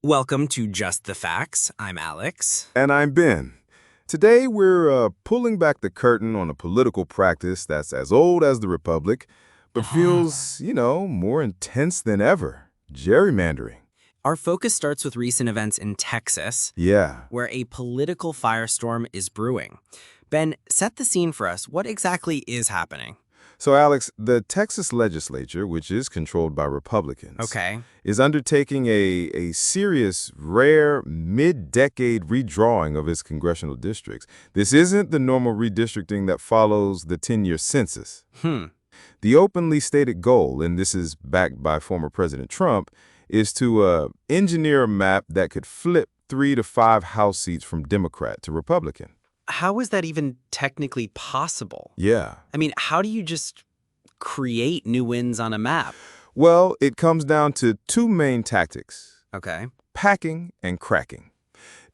Welcome to Just the Facts. I'm Alex. And I'm Ben. Today we're pulling back the curtain on a political practice that's as old as the Republic, but feels, more intense than ever. Gerrymandering. Our focus starts with recent events in Texas, Yeah. where a political firestorm is brewing. Ben, set the scene for us. What exactly is happening? So, Alex, the Texas Legislature, which is controlled by Republicans, Okay. is undertaking a serious, rare, mid-decade redrawing of its congressional districts. This isn't the normal redistricting that follows the 10-year census. The openly stated goal, and this is backed by former President Trump, is to engineer a map that could flip 3 to 5 House seats from Democrat to Republican. How is that even technically possible? Yeah. I mean, how do you just create new wins on a map? Well, it comes down to two main tactics: Okay. packing and cracking.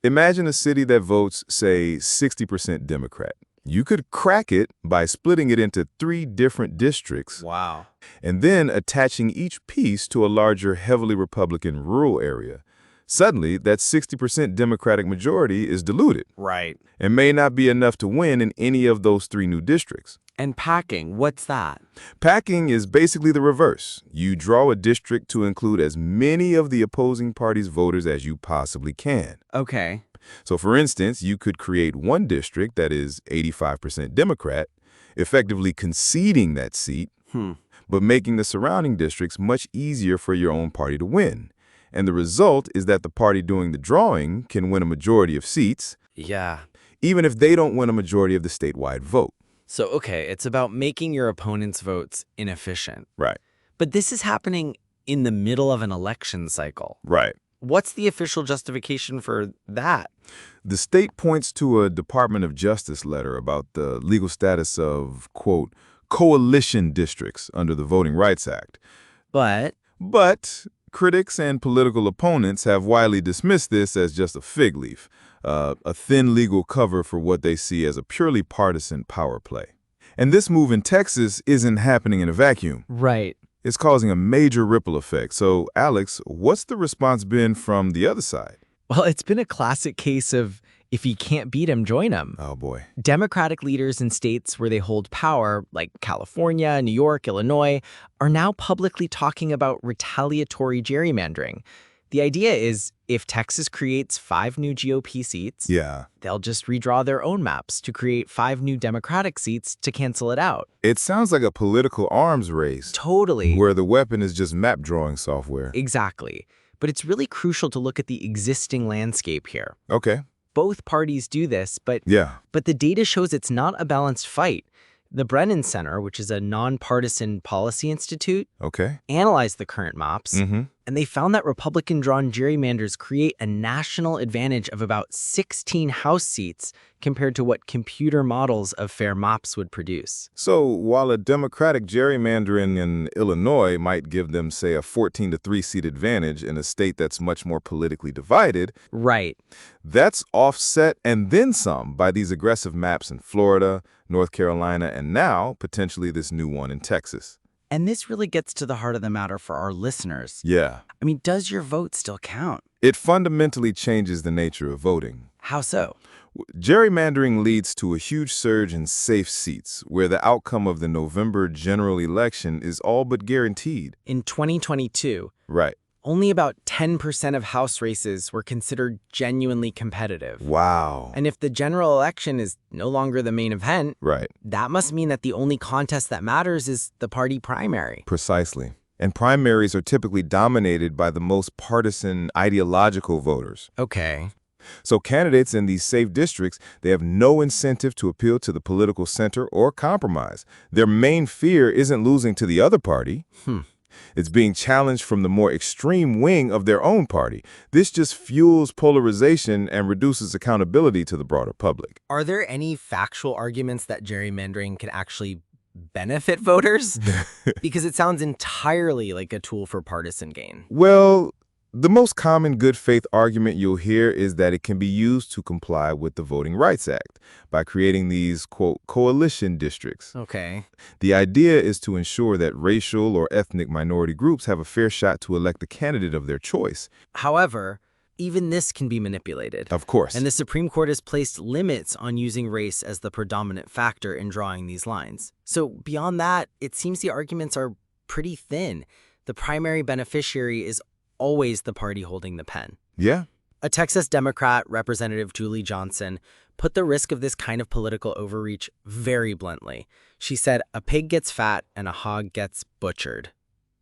Imagine a city that votes, say, 60% Democrat. You could crack it by splitting it into 3 different districts Wow. and then attaching each piece to a larger, heavily Republican rural area. Suddenly, that 60% Democratic majority is diluted Right. and may not be enough to win in any of those 3 new districts. And packing, what's that? Packing is basically the reverse. You draw a district to include as many of the opposing party's voters as you possibly can. Okay. So, for instance, you could create one district that is 85% Democrat, effectively conceding that seat, but making the surrounding districts much easier for your own party to win. And the result is that the party doing the drawing can win a majority of seats, Yeah. even if they don't win a majority of the statewide vote. So, okay, it's about making your opponent's votes inefficient. Right. But this is happening in the middle of an election cycle. Right. What's the official justification for that? The state points to a Department of Justice letter about the legal status of, quote, coalition districts under the Voting Rights Act. But But critics and political opponents have widely dismissed this as just a fig leaf, a thin legal cover for what they see as a purely partisan power play. And this move in Texas isn't happening in a vacuum. right. It's causing a major ripple effect. So, Alex, what's the response been from the other side? Well, it's been a classic case of if you can't beat him, join him. Oh, boy. Democratic leaders in states where they hold power, like California, New York, Illinois, are now publicly talking about retaliatory gerrymandering. The idea is if Texas creates 5 new GOP seats, Yeah. they'll just redraw their own maps to create 5 new Democratic seats to cancel it out. It sounds like a political arms race Totally. where the weapon is just map drawing software. Exactly. But it's really crucial to look at the existing landscape here. Okay. Both parties do this, but Yeah. the data shows it's not a balanced fight. The Brennan Center, which is a nonpartisan policy institute, Okay. analyzed the current maps, and they found that Republican-drawn gerrymanders create a national advantage of about 16 House seats compared to what computer models of fair maps would produce. So while a Democratic gerrymandering in Illinois might give them, say, a 14-3 seat advantage in a state that's much more politically divided, Right. that's offset and then some by these aggressive maps in Florida, North Carolina, and now potentially this new one in Texas. And this really gets to the heart of the matter for our listeners. Yeah. I mean, does your vote still count? It fundamentally changes the nature of voting. How so? Gerrymandering leads to a huge surge in safe seats, where the outcome of the November general election is all but guaranteed. In 2022, Right. only about 10% of House races were considered genuinely competitive. Wow. And if the general election is no longer the main event, Right. that must mean that the only contest that matters is the party primary. Precisely. And primaries are typically dominated by the most partisan ideological voters. Okay. So candidates in these safe districts, they have no incentive to appeal to the political center or compromise. Their main fear isn't losing to the other party. It's being challenged from the more extreme wing of their own party. This just fuels polarization and reduces accountability to the broader public. Are there any factual arguments that gerrymandering can actually benefit voters? Because it sounds entirely like a tool for partisan gain. Well, the most common good faith argument you'll hear is that it can be used to comply with the Voting Rights Act by creating these, quote, coalition districts. Okay. The idea is to ensure that racial or ethnic minority groups have a fair shot to elect the candidate of their choice. However, even this can be manipulated. Of course. And the Supreme Court has placed limits on using race as the predominant factor in drawing these lines. So beyond that, it seems the arguments are pretty thin. The primary beneficiary is always the party holding the pen. Yeah. A Texas Democrat, Representative Julie Johnson, put the risk of this kind of political overreach very bluntly. She said, "A pig gets fat and a hog gets butchered."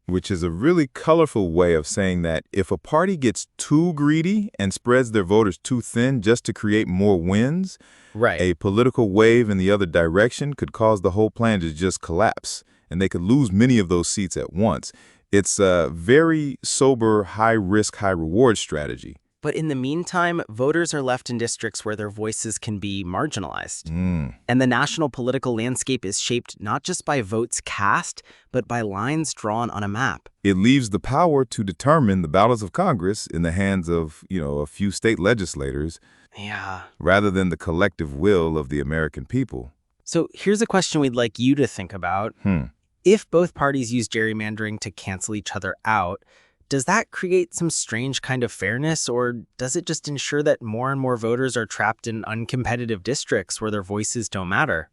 Which is a really colorful way of saying that if a party gets too greedy and spreads their voters too thin just to create more wins, Right. a political wave in the other direction could cause the whole plan to just collapse, and they could lose many of those seats at once. It's a very sober, high-risk, high-reward strategy. But in the meantime, voters are left in districts where their voices can be marginalized. And the national political landscape is shaped not just by votes cast, but by lines drawn on a map. It leaves the power to determine the ballots of Congress in the hands of, a few state legislators, Yeah. rather than the collective will of the American people. So here's a question we'd like you to think about. If both parties use gerrymandering to cancel each other out, does that create some strange kind of fairness, or does it just ensure that more and more voters are trapped in uncompetitive districts where their voices don't matter?